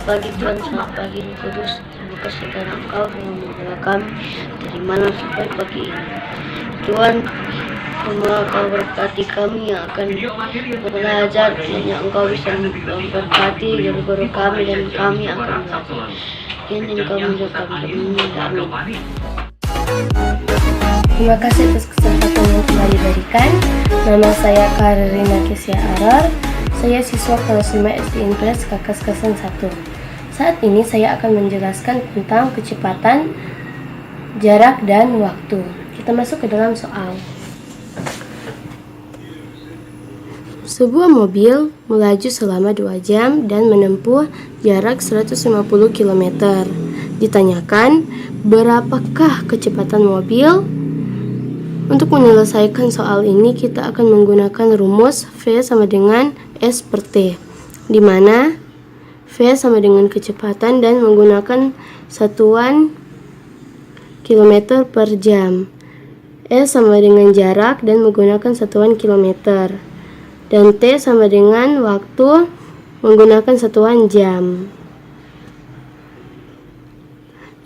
pagi Tuhan, selamat pagi Roh Kudus. Terima kasih karena Engkau yang membela kami dari malam sampai pagi ini. Tuhan, semoga Engkau berkati kami yang akan belajar, kiranya Engkau bisa memberkati guru-guru kami dan kami akan belajar. Ini Engkau menjaga kami. Amin. Terima kasih atas kesempatan yang telah diberikan. Nama saya Karina Kesia Arar. Saya siswa kelas 5 SD Impres Kakaskasan 1. Saat ini saya akan menjelaskan tentang kecepatan, jarak, dan waktu. Kita masuk ke dalam soal. Sebuah mobil melaju selama 2 jam dan menempuh jarak 150 km. Ditanyakan, berapakah kecepatan mobil? Untuk menyelesaikan soal ini, kita akan menggunakan rumus V sama dengan S per T, di mana V sama dengan kecepatan dan menggunakan satuan kilometer per jam. S sama dengan jarak dan menggunakan satuan kilometer. Dan T sama dengan waktu menggunakan satuan jam.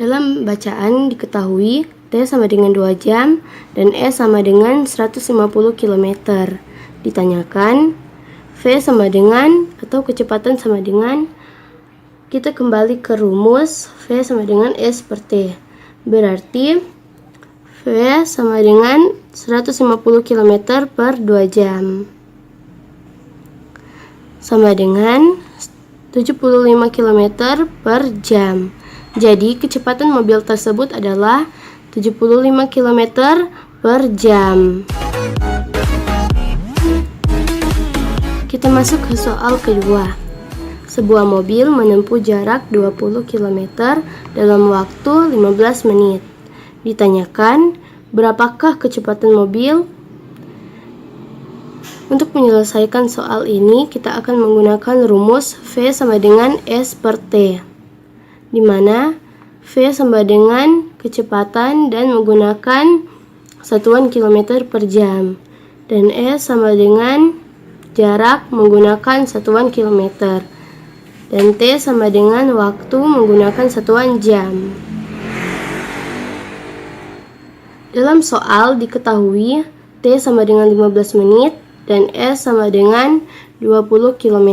Dalam bacaan diketahui T sama dengan 2 jam dan S sama dengan 150 km. Ditanyakan V sama dengan atau kecepatan sama dengan, kita kembali ke rumus V sama dengan S per T. Berarti V sama dengan 150 km per 2 jam sama dengan 75 km per jam. Jadi kecepatan mobil tersebut adalah 75 km per jam. Kita masuk ke soal kedua. Sebuah mobil menempuh jarak 20 km dalam waktu 15 menit. Ditanyakan, berapakah kecepatan mobil? Untuk menyelesaikan soal ini, kita akan menggunakan rumus V sama dengan S per T, di mana V sama dengan kecepatan dan menggunakan satuan kilometer per jam, dan S sama dengan jarak menggunakan satuan kilometer, dan T sama dengan waktu menggunakan satuan jam. Dalam soal diketahui T sama dengan 15 menit dan S sama dengan 20 km.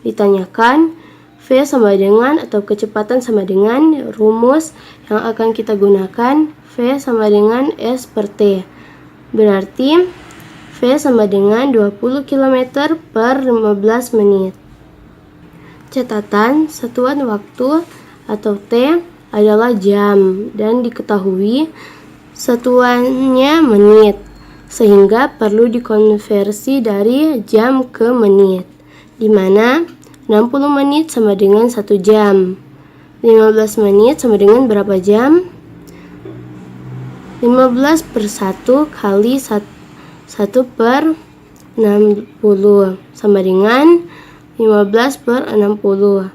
Ditanyakan V sama dengan atau kecepatan sama dengan, rumus yang akan kita gunakan V sama dengan S per T. Berarti V sama dengan 20 km per 15 menit. Catatan, satuan waktu atau T adalah jam dan diketahui satuannya menit, sehingga perlu dikonversi dari jam ke menit, di mana 60 menit sama dengan 1 jam. 15 menit sama dengan berapa jam? 15 per 1 kali 1 per 60 sama dengan 15 per 60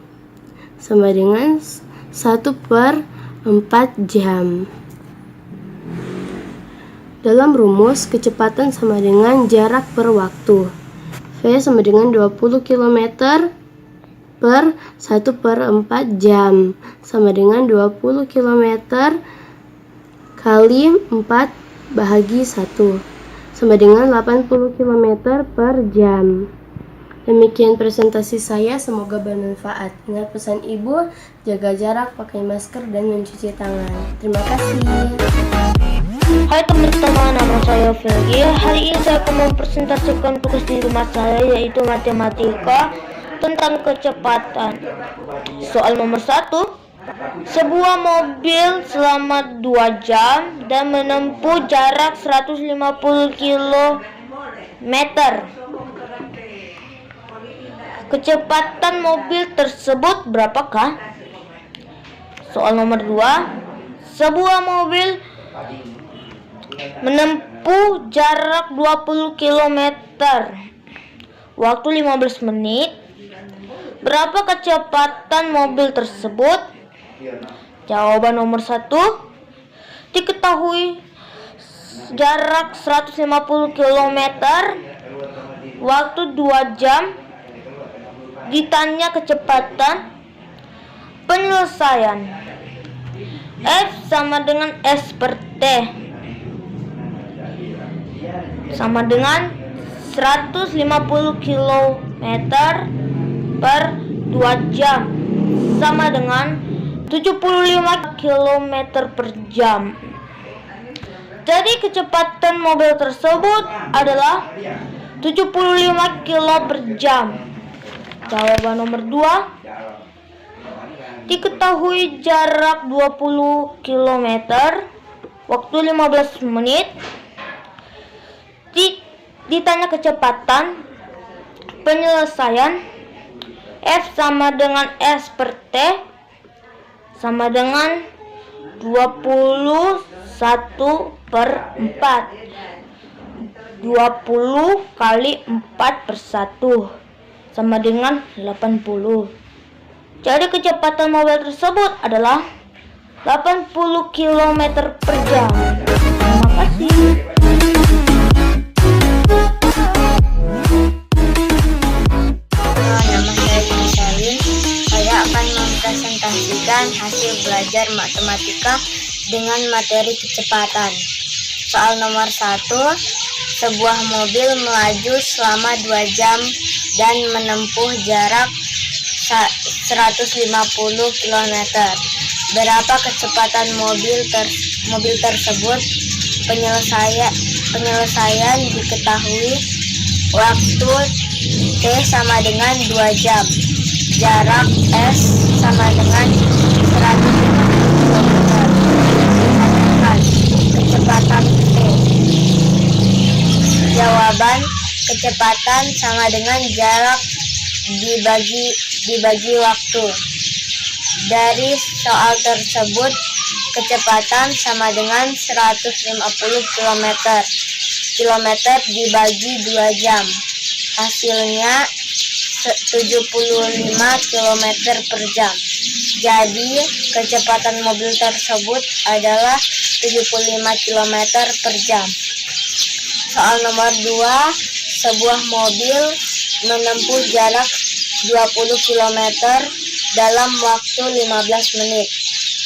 sama dengan 1 per 4 jam. Dalam rumus, kecepatan sama dengan jarak per waktu. V sama dengan 20 km per 1 per 4 jam sama dengan 20 km kali 4 bahagi 1 sama dengan 80 km per jam. Demikian presentasi saya, semoga bermanfaat. Ingat pesan ibu, jaga jarak, pakai masker, dan mencuci tangan. Terima kasih. Hai teman-teman, nama saya Felgi. Hari ini saya akan mempresentasikan tugas di rumah saya, yaitu matematika tentang kecepatan. Soal nomor 1. Sebuah mobil selama 2 jam dan menempuh jarak 150 km. Kecepatan mobil tersebut berapakah? Soal nomor 2. Sebuah mobil menempuh jarak 20 km, waktu 15 menit. Berapa kecepatan mobil tersebut? Jawaban nomor 1. Diketahui jarak 150 km, waktu 2 jam. Ditanya kecepatan, Penyelesaian F sama dengan S per T sama dengan 150 km per 2 jam sama dengan 75 km per jam. Jadi kecepatan mobil tersebut adalah 75 km per jam. Jawaban nomor 2. Diketahui jarak 20 km, waktu 15 menit. Ditanya kecepatan. Penyelesaian F sama dengan S per T sama dengan 21 per 4. 20 kali 4 per 1 sama dengan 80. Jadi kecepatan mobil tersebut adalah 80 km per jam. Terima kasih. Nama saya Yuni Salim. Saya akan mempresentasikan hasil belajar matematika dengan materi kecepatan. Soal nomor 1. Sebuah mobil melaju selama 2 jam dan menempuh jarak 150 km. Berapa kecepatan mobil tersebut? Penyelesaian diketahui. Waktu T sama dengan 2 jam. Jarak S sama dengan 150 km. Kecepatan T. Jawaban kecepatan sama dengan jarak dibagi waktu. Dari soal tersebut, kecepatan sama dengan 150 km. Kilometer dibagi 2 jam. Hasilnya 75 km per jam. Jadi kecepatan mobil tersebut adalah 75 km per jam. Soal nomor 2. Sebuah mobil menempuh jarak 20 km dalam waktu 15 menit.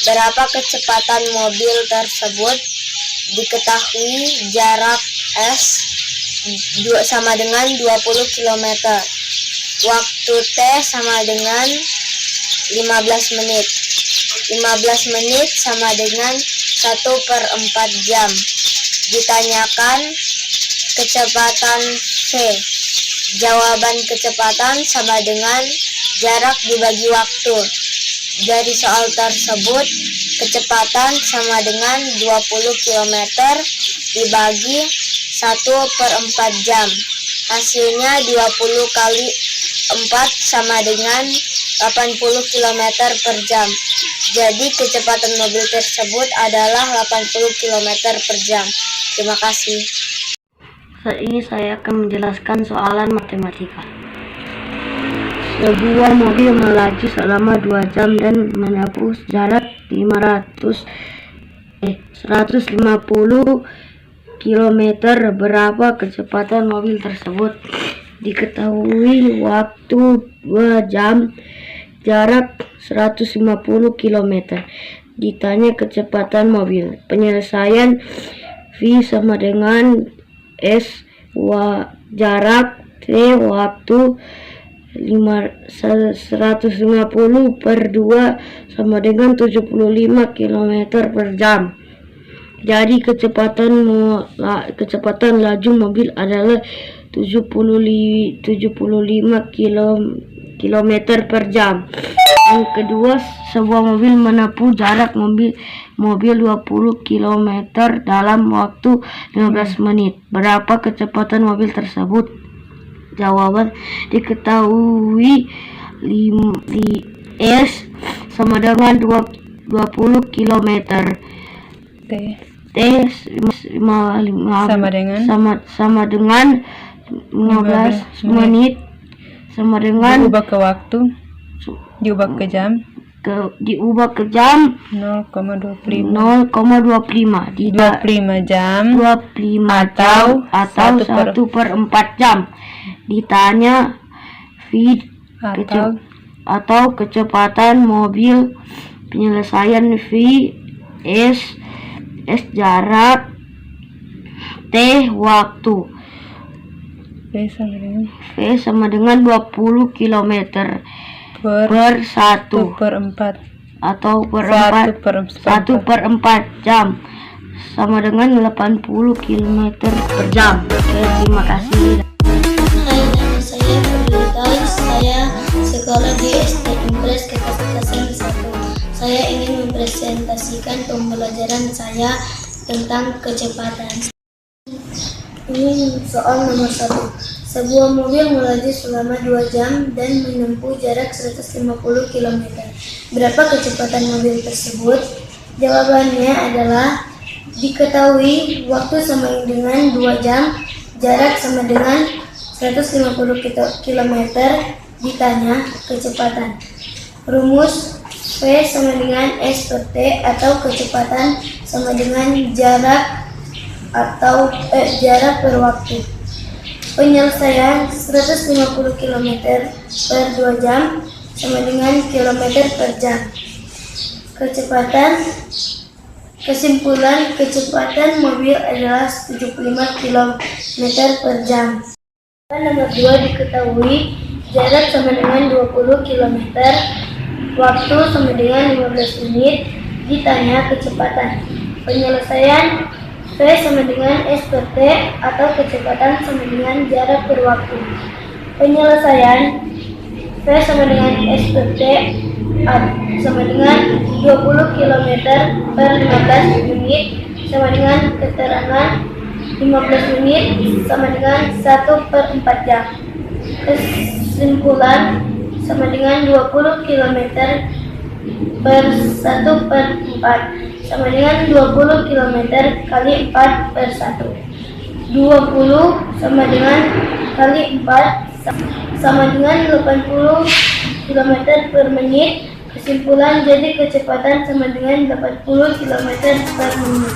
Berapa kecepatan mobil tersebut? Diketahui jarak S sama dengan 20 km. Waktu T sama dengan 15 menit. 15 menit sama dengan 1/4 jam. Ditanyakan kecepatan C. Jawaban kecepatan sama dengan jarak dibagi waktu. Dari soal tersebut, kecepatan sama dengan 20 km dibagi 1/4 jam. Hasilnya 20 kali 4 sama dengan 80 km per jam. Jadi kecepatan mobil tersebut adalah 80 km per jam. Terima kasih. Saat ini saya akan menjelaskan soalan matematika. Sebuah mobil melaju selama 2 jam dan menempuh jarak 150 km. Berapa kecepatan mobil tersebut? Diketahui waktu 2 jam, jarak 150 km. Ditanya kecepatan mobil. Penyelesaian V sama dengan S jarak, T waktu, 150 per 2 sama dengan 75 km per jam. Jadi kecepatan laju mobil adalah 75 km per jam. Yang kedua, sebuah mobil menempuh jarak mobil 20 km dalam waktu 15 menit. Berapa kecepatan mobil tersebut? Jawaban diketahui S sama dengan 20 km. T sama dengan 15 menit sama dengan diubah ke waktu, diubah ke jam, 0,25 25 jam atau 1/4 jam. Ditanya V atau kecepatan mobil. Penyelesaian V S jarak, T waktu. V sama dengan 20 km per 1 per 4 atau per 1 per 4 jam sama dengan 80 km per jam. Oke, terima kasih. Hai, nama saya Fadli Tais. Saya sekolah di SD Impres Kelas 1. Saya ingin mempresentasikan pembelajaran saya tentang kecepatan. Ini soal nomor 1. Sebuah mobil melaju selama 2 jam dan menempuh jarak 150 km. Berapa kecepatan mobil tersebut? Jawabannya adalah diketahui waktu sama dengan 2 jam, jarak sama dengan 150 km, ditanya kecepatan. Rumus V sama dengan S per T atau kecepatan sama dengan jarak per waktu. Penyelesaian 150 km per 2 jam sama dengan kilometer per jam. Kesimpulan kecepatan mobil adalah 75 km per jam. Nomor 2 diketahui jarak sama dengan 20 km, waktu sama dengan 15 menit, ditanya kecepatan. Penyelesaian V sama dengan S per T atau kecepatan sama dengan jarak per waktu. Penyelesaian V sama dengan S per T sama dengan 20 km per 15 menit sama dengan keterangan 15 menit sama dengan 1 per 4 jam. Kesimpulan sama dengan 20 km per 1 per 4 sama dengan 20 km kali 4 per 1. 20 sama dengan kali 4 sama dengan 80 km per menit. Kesimpulan, jadi kecepatan sama dengan 80 km per menit.